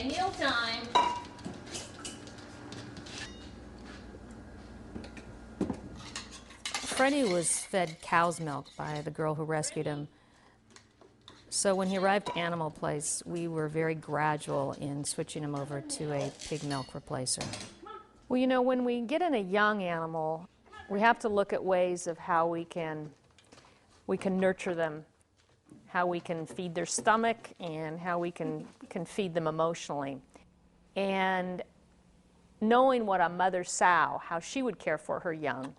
Okay, mealtime. Freddy was fed cow's milk by the girl who rescued him. So when he arrived at Animal Place, we were very gradual in switching him over to a pig milk replacer. Well, you know, when we get in a young animal, we have to look at ways of how we can nurture them, how we can feed their stomach, and how we can feed them emotionally. And knowing what a mother sow, how she would care for her young.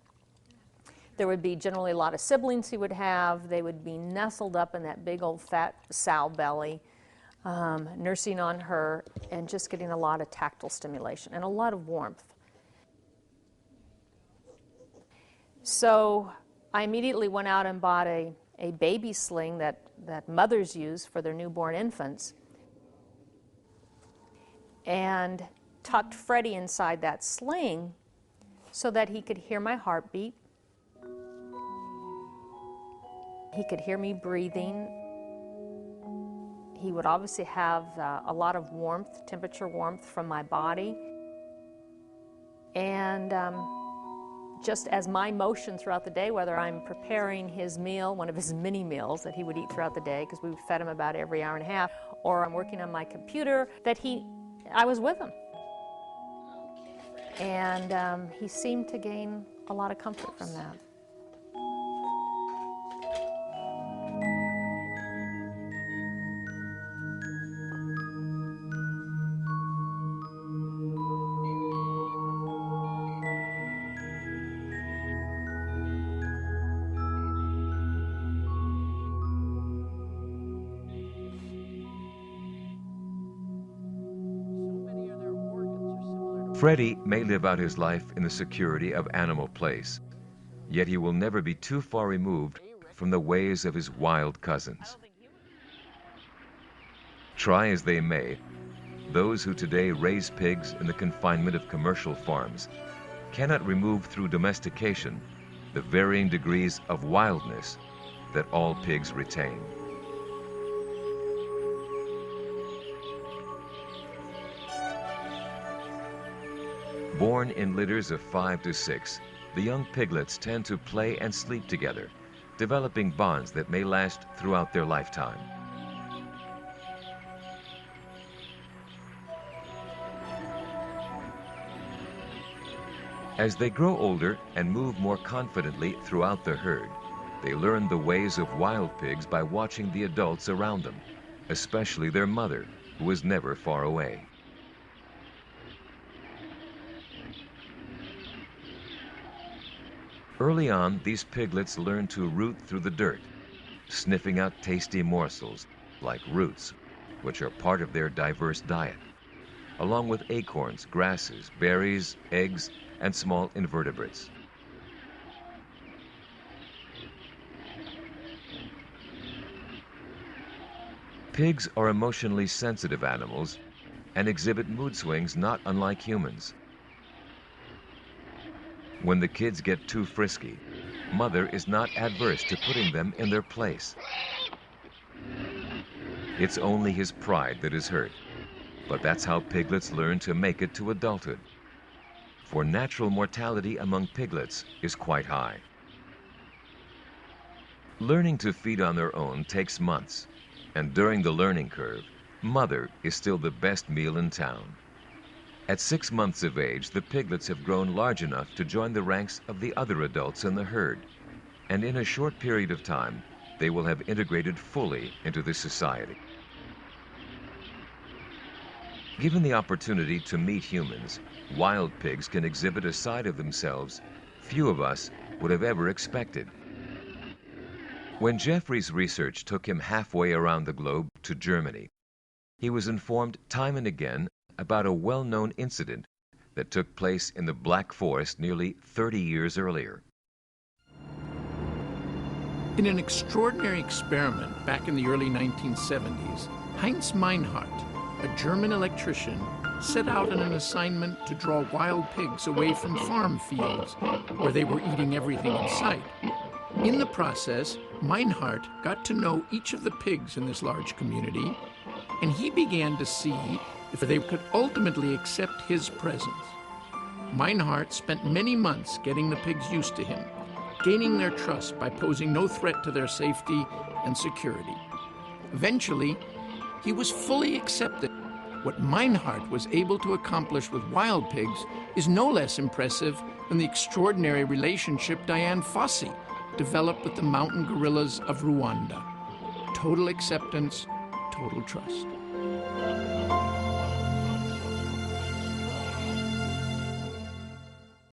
There would be generally a lot of siblings he would have. They would be nestled up in that big old fat sow belly, nursing on her and just getting a lot of tactile stimulation and a lot of warmth. So I immediately went out and bought a baby sling that mothers use for their newborn infants and tucked Freddy inside that sling so that he could hear my heartbeat. He could hear me breathing. He would obviously have a lot of warmth, temperature warmth from my body. And just as my motion throughout the day, whether I'm preparing his meal, one of his mini meals that he would eat throughout the day, because we fed him about every hour and a half, or I'm working on my computer, that I was with him. And he seemed to gain a lot of comfort from that. Freddy may live out his life in the security of Animal Place, yet he will never be too far removed from the ways of his wild cousins. Try as they may, those who today raise pigs in the confinement of commercial farms cannot remove through domestication the varying degrees of wildness that all pigs retain. Born in litters of 5 to 6, the young piglets tend to play and sleep together, developing bonds that may last throughout their lifetime. As they grow older and move more confidently throughout the herd, they learn the ways of wild pigs by watching the adults around them, especially their mother, who is never far away. Early on, these piglets learn to root through the dirt, sniffing out tasty morsels like roots, which are part of their diverse diet, along with acorns, grasses, berries, eggs, and small invertebrates. Pigs are emotionally sensitive animals and exhibit mood swings not unlike humans. When the kids get too frisky, Mother is not adverse to putting them in their place. It's only his pride that is hurt, but that's how piglets learn to make it to adulthood. For natural mortality among piglets is quite high. Learning to feed on their own takes months, and during the learning curve, Mother is still the best meal in town. At 6 months of age, the piglets have grown large enough to join the ranks of the other adults in the herd, and in a short period of time, they will have integrated fully into the society. Given the opportunity to meet humans, wild pigs can exhibit a side of themselves few of us would have ever expected. When Jeffrey's research took him halfway around the globe to Germany, he was informed time and again about a well-known incident that took place in the Black Forest nearly 30 years earlier. In an extraordinary experiment back in the early 1970s, Heinz Meynhardt, a German electrician, set out on an assignment to draw wild pigs away from farm fields where they were eating everything in sight. In the process, Meynhardt got to know each of the pigs in this large community, and he began to see if they could ultimately accept his presence. Meynhardt spent many months getting the pigs used to him, gaining their trust by posing no threat to their safety and security. Eventually, he was fully accepted. What Meynhardt was able to accomplish with wild pigs is no less impressive than the extraordinary relationship Diane developed with the mountain gorillas of Rwanda. Total acceptance, total trust.